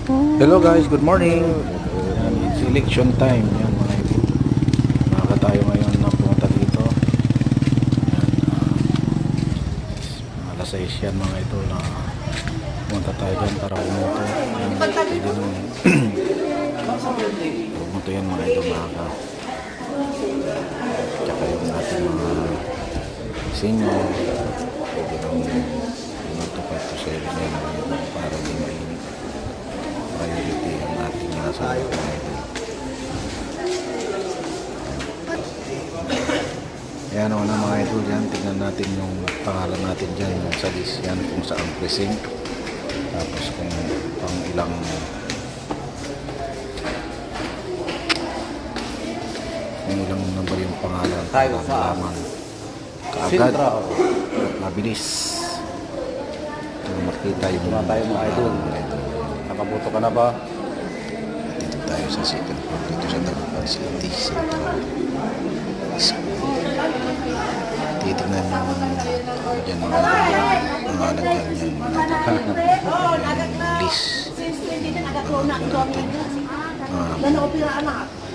Hello guys, good morning. Yan, it's election time. Yan mga idol. Maaga tayo ngayon na pumunta dito. Yan, alas 6 yan mga idol na pumunta tayo dyan para pumunto. Pumunto yan mga idol maaga. Tsaka yung ating mga senior. Pwede nang pumunto pa ito sa ilo na para di mainit. Priority ang ating nasa mga idol. Ayan naman ang mga idol yan. Tignan natin yung pangalan natin dyan sa list yan kung saan precinct. Tapos kung pang ilang number yung pangalan. Tayo sa kaagad at mabilis. Ito makita yung mga tayo mga idol. Nakabuto ka na ba? Dito tayo sa second floor dito sa Dagupan City Central School. Titignan yung dyan mga pangalan dyan yan yung list yung pangalan natin